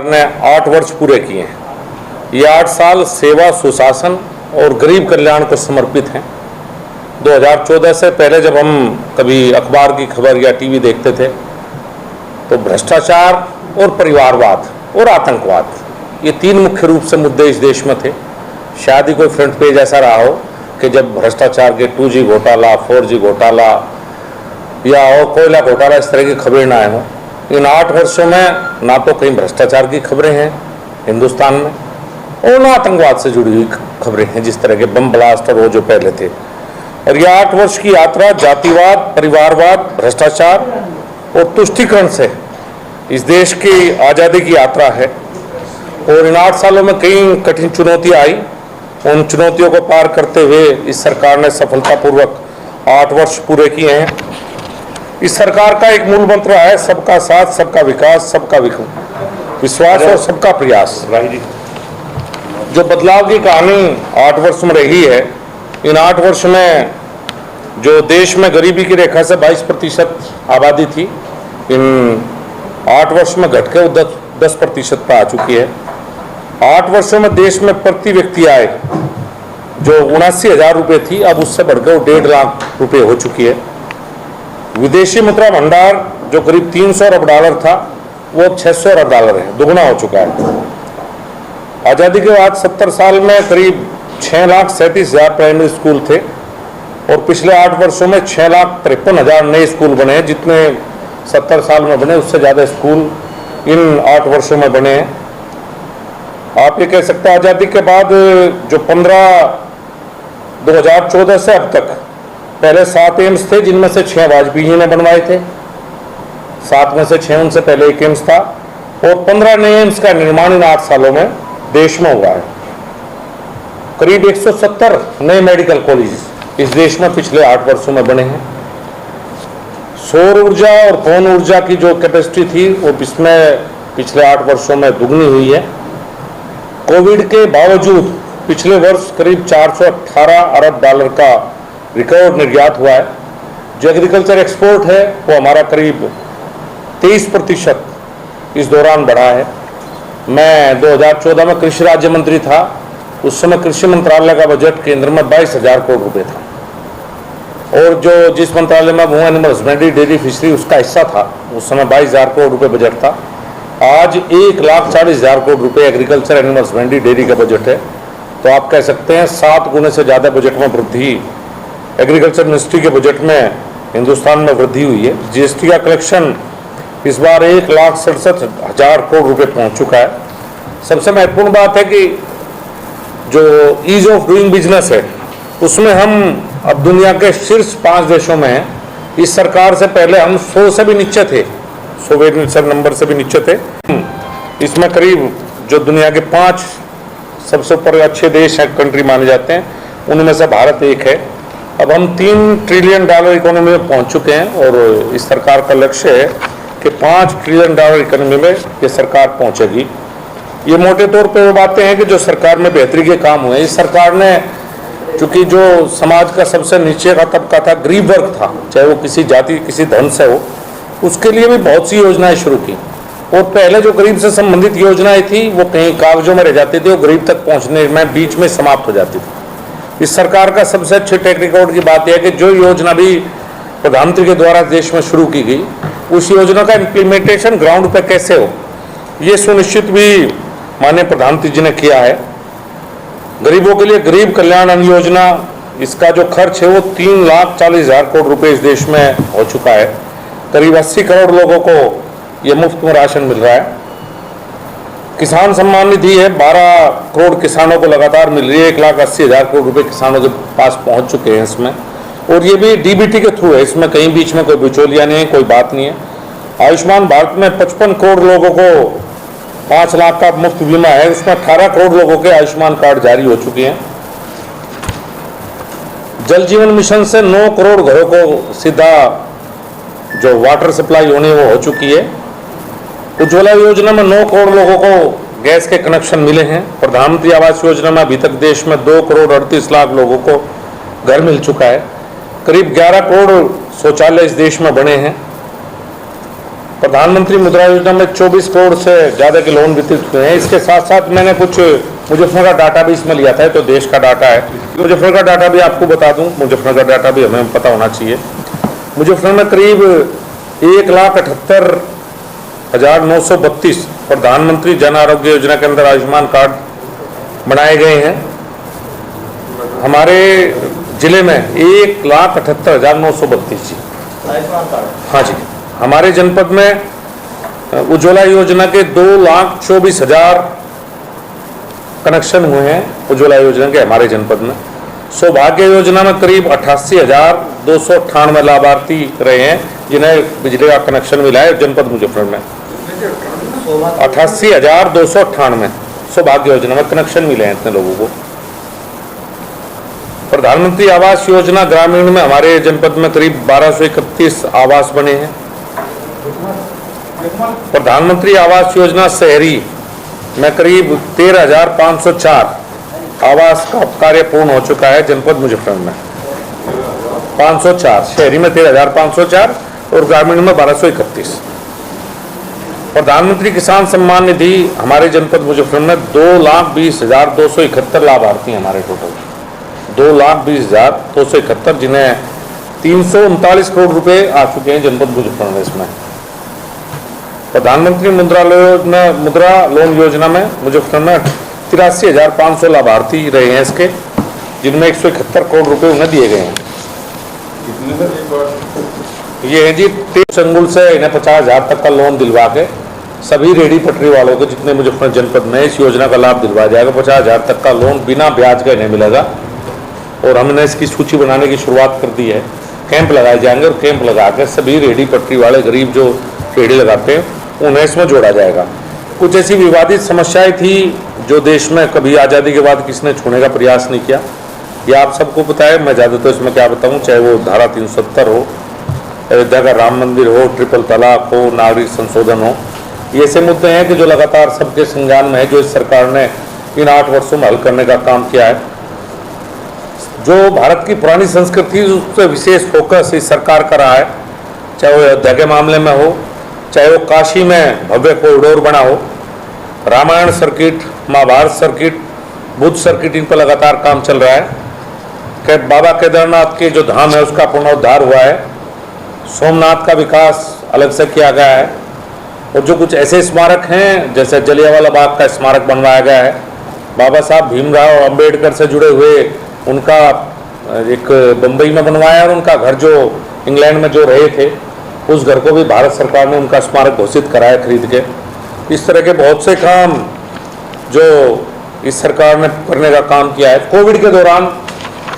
ने 8 वर्ष पूरे किए हैं। ये 8 साल सेवा, सुशासन और गरीब कल्याण को समर्पित हैं। 2014 से पहले जब हम कभी अखबार की खबर या टीवी देखते थे तो भ्रष्टाचार और परिवारवाद और आतंकवाद, ये 3 मुख्य रूप से मुद्दे इस देश में थे। शायद ही कोई फ्रंट पेज ऐसा रहा हो कि जब भ्रष्टाचार के 2G घोटाला, 4G घोटाला या और कोयला घोटाला इस तरह की खबरें ना आए हों। इन 8 वर्षों में ना तो कहीं भ्रष्टाचार की खबरें हैं हिंदुस्तान में और ना आतंकवाद से जुड़ी हुई खबरें हैं, जिस तरह के बम ब्लास्ट और वो जो पहले थे। और ये 8 वर्ष की यात्रा जातिवाद, परिवारवाद, भ्रष्टाचार और तुष्टीकरण से इस देश की आज़ादी की यात्रा है। और इन 8 सालों में कई कठिन चुनौतियाँ आई। उन चुनौतियों को पार करते हुए इस सरकार ने सफलतापूर्वक 8 वर्ष पूरे किए हैं। इस सरकार का एक मूल मंत्र है सबका साथ, सबका विकास, सबका विश्वास और सबका प्रयास। जो बदलाव की कहानी 8 वर्ष में रही है, इन 8 वर्ष में जो देश में गरीबी की रेखा से 22% आबादी थी, इन 8 वर्ष में घटकर 10% पर आ चुकी है। 8 वर्षों में देश में प्रति व्यक्ति आय जो 79,000 रुपये थी, अब उससे बढ़कर 1.5 लाख रुपये हो चुकी है। विदेशी मुद्रा भंडार जो करीब 300 अरब डॉलर था, वो अब 600 अरब डॉलर है, दुगना हो चुका है। आज़ादी के बाद 70 साल में करीब 6,37,000 प्राइमरी स्कूल थे और पिछले 8 वर्षों में 6,53,000 नए स्कूल बने हैं। जितने 70 साल में बने उससे ज़्यादा स्कूल इन 8 वर्षों में बने हैं। आप ये कह सकते हैं आज़ादी के बाद जो 2014 से अब तक पहले 7 एम्स थे, जिनमें से 6 वाजपेयी जी ने बनवाए थे। 7 में से 6 उनसे पहले एक एम्स था और 15 नए एम्स का निर्माण इन 8 सालों में देश में हुआ है। करीब 170 नए मेडिकल कॉलेज इस देश में पिछले 8 वर्षों में बने हैं। सौर ऊर्जा और पवन ऊर्जा की जो कैपेसिटी थी वो इसमें पिछले 8 वर्षों में दुगनी हुई है। कोविड के बावजूद पिछले वर्ष करीब 418 अरब डॉलर का रिकॉर्ड निर्यात हुआ है। जो एग्रीकल्चर एक्सपोर्ट है वो हमारा करीब 23% इस दौरान बढ़ा है। मैं 2014 में कृषि राज्य मंत्री था। उस समय कृषि मंत्रालय का बजट केंद्र में 22,000 करोड़ रुपए था और जो जिस मंत्रालय में वो एनिमल हस्बेंड्री, डेयरी, फिशरी उसका हिस्सा था, उस समय 22,000 करोड़ रुपए बजट था। आज 1,40,000 करोड़ रुपए एग्रीकल्चर, एनिमल हस्बेंड्री, डेयरी का बजट है। तो आप कह सकते हैं 7 गुने से ज़्यादा बजट में वृद्धि एग्रीकल्चर मिनिस्ट्री के बजट में हिंदुस्तान में वृद्धि हुई है। GST का कलेक्शन इस बार 1,67,000 करोड़ रुपए पहुंच चुका है। सबसे महत्वपूर्ण बात है कि जो ईज ऑफ डूइंग बिजनेस है उसमें हम अब दुनिया के शीर्ष 5 देशों में हैं। इस सरकार से पहले हम 100 से भी नीचे थे, 100 नंबर से भी नीचे थे। इसमें करीब जो दुनिया के 5 सबसे ऊपर अच्छे देश हैं, कंट्री माने जाते हैं, उनमें से भारत एक है। अब हम $3 ट्रिलियन इकोनॉमी में पहुंच चुके हैं और इस सरकार का लक्ष्य है कि $5 ट्रिलियन इकोनॉमी में ये सरकार पहुंचेगी। ये मोटे तौर पे वो बातें हैं कि जो सरकार में बेहतरी के काम हुए। इस सरकार ने, चूँकि जो समाज का सबसे नीचे का तबका था, गरीब वर्ग था, चाहे वो किसी जाति, किसी धर्म से हो, उसके लिए भी बहुत सी योजनाएं शुरू की। और पहले जो गरीब से संबंधित योजनाएं थी वो कहीं कागजों में रह जाती थी और गरीब तक पहुँचने में बीच में समाप्त हो जाती थी। इस सरकार का सबसे अच्छे ट्रैक रिकॉर्ड की बात यह है कि जो योजना भी प्रधानमंत्री के द्वारा देश में शुरू की गई, उस योजना का इम्प्लीमेंटेशन ग्राउंड पे कैसे हो, ये सुनिश्चित भी माननीय प्रधानमंत्री जी ने किया है। गरीबों के लिए गरीब कल्याण अन्न योजना, इसका जो खर्च है वो 3,40,000 करोड़ रुपए इस देश में हो चुका है। करीब 80 करोड़ लोगों को ये मुफ्त में राशन मिल रहा है। किसान सम्मान निधि है, 12 करोड़ किसानों को लगातार मिल रही है। 1,80,000 करोड़ रुपए किसानों के पास पहुंच चुके हैं इसमें, और ये भी DBT के थ्रू है। इसमें कहीं बीच में कोई बिचौलिया नहीं है, कोई बात नहीं है। आयुष्मान भारत में 55 करोड़ लोगों को 5 लाख का मुफ्त बीमा है। उसमें 18 करोड़ लोगों के आयुष्मान कार्ड जारी हो चुके हैं। जल जीवन मिशन से 9 करोड़ घरों को सीधा जो वाटर सप्लाई होनी है वो हो चुकी है। उज्ज्वला योजना में 9 करोड़ लोगों को गैस के कनेक्शन मिले हैं। प्रधानमंत्री आवास योजना में अभी तक देश में 2 करोड़ 38 लाख लोगों को घर मिल चुका है। करीब 11 करोड़ शौचालय इस देश में बने हैं। प्रधानमंत्री मुद्रा योजना में 24 करोड़ से ज़्यादा के लोन वितरित हुए हैं। इसके साथ साथ मैंने कुछ मुजफ्फरनगर डाटा भी इसमें लिया था, तो देश का डाटा है। मुजफ्फरनगर डाटा भी आपको बता दूं, मुजफ्फरनगर डाटा भी हमें पता होना चाहिए। मुजफ्फरनगर में करीब 1,78,932 प्रधानमंत्री जन आरोग्य योजना के अंदर आयुष्मान कार्ड बनाए गए हैं। हमारे जिले में 1,78,932 जी आयुष्मान कार्ड। हाँ जी। हमारे जनपद में उज्ज्वला योजना के 2,24,000 कनेक्शन हुए हैं उज्ज्वला योजना के हमारे जनपद में। सौभाग्य योजना में करीब 88,298 लाभार्थी रहे हैं जिन्हें बिजली का कनेक्शन मिला है जनपद मुजफ्फरनगर में। 88,298 सौभाग्य योजना में कनेक्शन मिले हैं इतने लोगों को। प्रधानमंत्री आवास योजना ग्रामीण में हमारे जनपद में करीब 1231 आवास बने हैं। प्रधानमंत्री आवास योजना शहरी में करीब 13,504 आवास का कार्य पूर्ण हो चुका है जनपद मुजफ्फरनगर में। 504 शहरी में 13,504 और ग्रामीण में 1231। प्रधानमंत्री किसान सम्मान निधि हमारे जनपद मुजफ्फरनगर में 2,20,271 लाभार्थी हैं हमारे टोटल। 2,20,271 जिन्हें 339 करोड़ रुपए आ चुके हैं जनपद मुजफ्फरनगर इसमें। प्रधानमंत्री मुद्रा लोन योजना में मुजफ्फरनगर में 83,500 लाभार्थी रहे हैं इसके, जिनमें 171 करोड़ रुपए उन्हें दिए गए हैं। ये है जी 13 चंगुल से इन्हें 50,000 तक का लोन दिलवा के सभी रेहड़ी पटरी वालों को जितने मुजफ्फरनगर जनपद में इस योजना का लाभ दिलवाया जाएगा। 50,000 तक का लोन बिना ब्याज का इन्हें मिलेगा और हमने इसकी सूची बनाने की शुरुआत कर दी है। कैंप लगाए जाएंगे और कैंप लगा के सभी रेहड़ी पटरी वाले गरीब जो रेहड़ी लगाते हैं उन्हें इसमें जोड़ा जाएगा। कुछ ऐसी विवादित समस्याएं थी जो देश में कभी आज़ादी के बाद किसी ने छूने का प्रयास नहीं किया, ये आप सबको पता है। मैं ज़्यादा तो इसमें क्या बताऊं, चाहे वो धारा 370 हो, अयोध्या का राम मंदिर हो, ट्रिपल तलाक हो, नागरिक संशोधन हो, ये ऐसे मुद्दे हैं कि जो लगातार सबके संज्ञान में है, जो इस सरकार ने इन 8 वर्षों में हल करने का काम किया है। जो भारत की पुरानी संस्कृति उस पर विशेष फोकस इस सरकार का रहा है, चाहे वो अयोध्या के मामले में हो, चाहे वो काशी में भव्य कॉरिडोर बना हो, Ramayana circuit, Mahabharata circuit, Buddha circuit, इन पर लगातार काम चल रहा है। कि बाबा केदारनाथ के जो धाम है उसका पुनरुद्धार हुआ है, सोमनाथ का विकास अलग से किया गया है और जो कुछ ऐसे स्मारक हैं जैसे जलियांवाला बाग का स्मारक बनवाया गया है, बाबा साहब भीमराव अंबेडकर से जुड़े हुए उनका एक बम्बई में बनवाया और उनका घर जो इंग्लैंड में जो रहे थे उस घर को भी भारत सरकार ने उनका स्मारक घोषित कराया खरीद के। इस तरह के बहुत से काम जो इस सरकार ने करने का काम किया है। कोविड के दौरान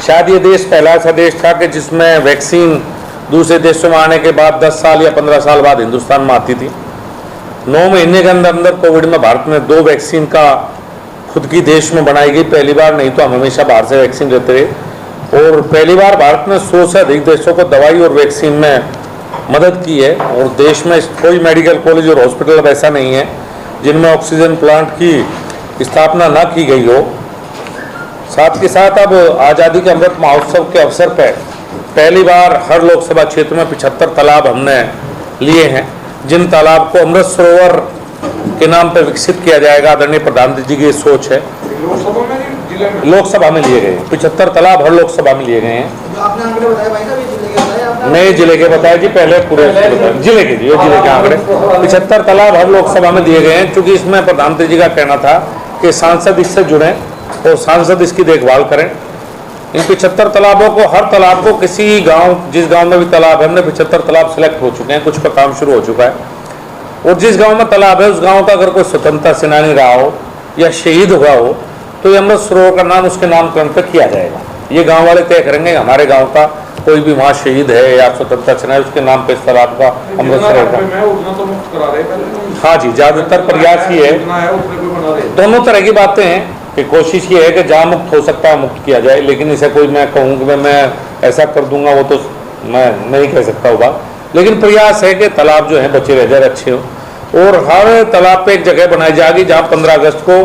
शायद ये देश पहला ऐसा देश था कि जिसमें वैक्सीन दूसरे देशों में आने के बाद 10 साल या 15 साल बाद हिंदुस्तान में आती थी। 9 महीने के अंदर अंदर कोविड में भारत में 2 वैक्सीन का खुद की देश में बनाई गई, पहली बार। नहीं तो हम हमेशा बाहर से वैक्सीन लेते रहे और पहली बार भारत ने 100 से अधिक देशों को दवाई और वैक्सीन में मदद की है। और देश में कोई मेडिकल कॉलेज और हॉस्पिटल अब ऐसा नहीं है जिनमें ऑक्सीजन प्लांट की स्थापना न की गई हो। साथ के साथ अब आज़ादी के अमृत महोत्सव के अवसर पर पहली बार हर लोकसभा क्षेत्र में 75 तालाब हमने लिए हैं, जिन तालाब को अमृत सरोवर के नाम पर विकसित किया जाएगा। आदरणीय प्रधानमंत्री जी की सोच है। लोकसभा में लिए गए 75 तालाब हर लोकसभा में लिए गए हैं। आपने आंकड़े बताए भाई साहब, ये जिले के बताए आपने? नए जिले के बताया जी, पहले पूरे जिले के जी, जिले के आंकड़े 75 तालाब हर लोकसभा में दिए गए हैं। क्योंकि इसमें प्रधानमंत्री जी का कहना था कि सांसद इससे जुड़ें और सांसद इसकी देखभाल करें। इन 75 तालाबों को, हर तालाब को किसी गांव, जिस गांव में भी तालाब है, हमने 75 तालाब सेलेक्ट हो चुके हैं, कुछ का काम शुरू हो चुका है। और जिस गांव में तालाब है उस गांव का अगर कोई स्वतंत्रता सेनानी रहा हो या शहीद हुआ हो तो ये अमृत सरोवर का नाम उसके नामकरण पर किया जाएगा। ये गांव वाले तय करेंगे हमारे गांव का कोई भी वहाँ शहीद है या स्वतंत्रता सेनानी, उसके नाम पे इस तालाब का अमृत सरोवर का। हाँ जी, ज्यादातर प्रयास ही है। दोनों तरह की बातें हैं कि कोशिश ये है कि जहाँ मुक्त हो सकता है मुक्त किया जाए, लेकिन इसे कोई मैं कहूँ कि मैं ऐसा कर दूंगा वो तो मैं नहीं कह सकता होगा। लेकिन प्रयास है कि तालाब जो है बचे रह जाए, अच्छे हो। और हर तालाब पे एक जगह बनाई जाएगी जहाँ 15 अगस्त को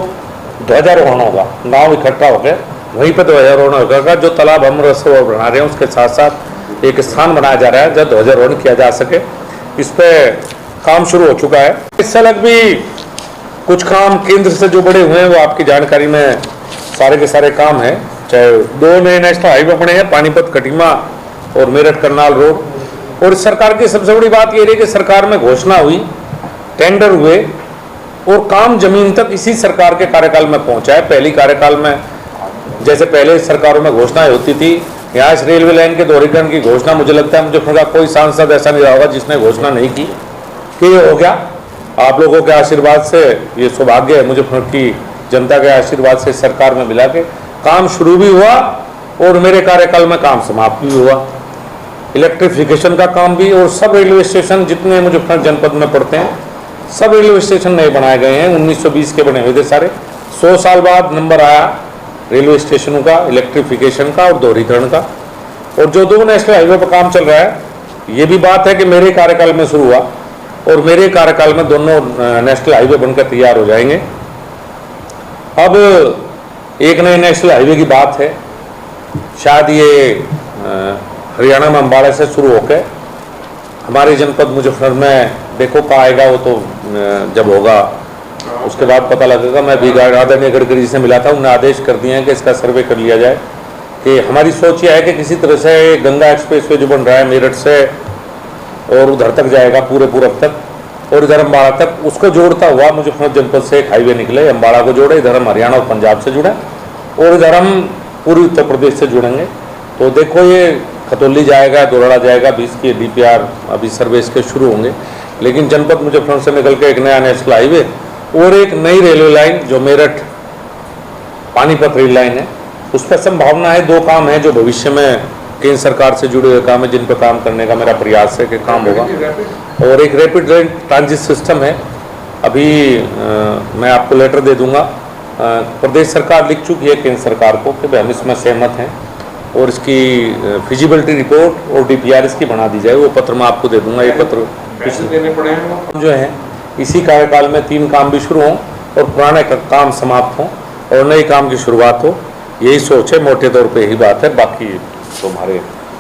ध्वजारोहण होगा, गाँव इकट्ठा होकर वहीं पर ध्वजारोहण होगा। जो तालाब हम सरोवर बना रहे हैं उसके साथ साथ एक स्थान बनाया जा रहा है जहाँ ध्वजारोहण किया जा सके। इस पर काम शुरू हो चुका है। इससे अलग भी कुछ काम केंद्र से जो बड़े हुए हैं वो आपकी जानकारी में सारे के सारे काम हैं। चाहे 2 नए नेशनल हाईवे बने हैं, पानीपत कटिमा और मेरठ करनाल रोड। और सरकार की सबसे बड़ी बात ये रही कि सरकार में घोषणा हुई, टेंडर हुए और काम जमीन तक इसी सरकार के कार्यकाल में पहुंचा है। पहली कार्यकाल में जैसे पहले सरकारों में घोषणाएं होती थी, यहाँ इस रेलवे लाइन के दोहरीकरण की घोषणा मुझे लगता है मुझे कोई सांसद ऐसा नहीं रहा होगा जिसने घोषणा नहीं की कि ये हो गया। आप लोगों के आशीर्वाद से ये सौभाग्य है मुझे की जनता के आशीर्वाद से सरकार में मिला के काम शुरू भी हुआ और मेरे कार्यकाल में काम समाप्त भी हुआ। इलेक्ट्रिफिकेशन का काम भी, और सब रेलवे स्टेशन जितने मुजफ्फरनगर जनपद में पड़ते हैं सब रेलवे स्टेशन नए बनाए गए हैं। 1920 के बने हुए थे सारे। 100 साल बाद नंबर आया रेलवे स्टेशनों का, इलेक्ट्रिफिकेशन का और दोहरीकरण का। और जो 2 नेशनल हाईवे पर काम चल रहा है, ये भी बात है कि मेरे कार्यकाल में शुरू हुआ और मेरे कार्यकाल में दोनों नेशनल हाईवे बनकर तैयार हो जाएंगे। अब एक नए नेशनल हाईवे की बात है, शायद ये हरियाणा में अम्बाड़ा से शुरू होकर हमारे जनपद मुजफ्फरनगर में देखो कहाँ आएगा, वो तो जब होगा उसके बाद पता लगेगा। मैं भी आदरणीय गडकरी जी से मिला था, उन्होंने आदेश कर दिए हैं कि इसका सर्वे कर लिया जाए। कि हमारी सोच यह है कि किसी तरह से गंगा एक्सप्रेसवे जो बन रहा है मेरठ से और उधर तक जाएगा पूरे पूरब तक और इधर अम्बाड़ा तक, उसको जोड़ता हुआ मुजफ्फरनगर जनपद से एक हाईवे निकले, अम्बाड़ा को जोड़े, इधर हम हरियाणा और पंजाब से जुड़े और इधर हम पूर्वी उत्तर प्रदेश से जुड़ेंगे। तो देखो ये खतौली जाएगा, दोरड़ा जाएगा, 20 की DPR अभी सर्वे इसके शुरू होंगे। लेकिन जनपद मुजफ्फरनगर से निकल के एक नया नेशनल हाईवे और एक नई रेलवे लाइन जो मेरठ पानीपत रेल लाइन है, उस पर संभावना है। 2 काम हैं जो भविष्य में केंद्र सरकार से जुड़े हुए काम है, जिन पर काम करने का मेरा प्रयास है कि काम होगा। और एक रैपिड रेल ट्रांजिट सिस्टम है, अभी मैं आपको लेटर दे दूंगा। प्रदेश सरकार लिख चुकी है केंद्र सरकार को कि हम इसमें सहमत हैं और इसकी फिजिबिलिटी रिपोर्ट और DPR इसकी बना दी जाए। वो पत्र मैं आपको दे दूंगा। ये पत्र देने पड़ेंगे जो है इसी कार्यकाल में 3 काम भी शुरू हों और पुराने काम समाप्त हों और नए काम की शुरुआत हो। यही सोच है, मोटे तौर पे यही बात है। बाकी तुम्हारे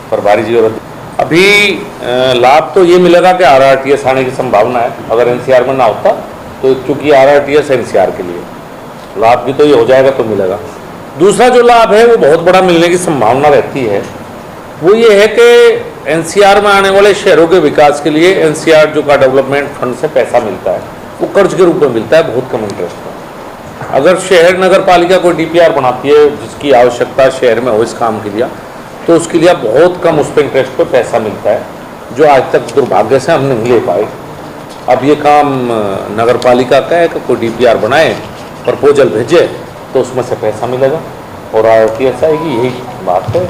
प्रभारी जी और अभी लाभ तो ये मिलेगा कि RRTS आने की संभावना है। अगर NCR में ना होता तो चूंकि RRTS NCR के लिए लाभ भी तो ये हो जाएगा तो मिलेगा। दूसरा जो लाभ है वो बहुत बड़ा मिलने की संभावना रहती है, वो ये है कि NCR में आने वाले शहरों के विकास के लिए NCR जो का डेवलपमेंट फंड से पैसा मिलता है वो कर्ज के रूप में मिलता है, बहुत कम इंटरेस्ट पर। अगर शहर नगर पालिका कोई DPR बनाती है जिसकी आवश्यकता शहर में हो इस काम के लिए, तो उसके लिए बहुत कम उस पर इंटरेस्ट पर पैसा मिलता है, जो आज तक दुर्भाग्य से हम नहीं ले पाए। अब ये काम नगर पालिका का है कि कोई DPR बनाए, प्रपोजल भेजे तो उसमें से पैसा मिलेगा और RRTS आएगी, यही बात है।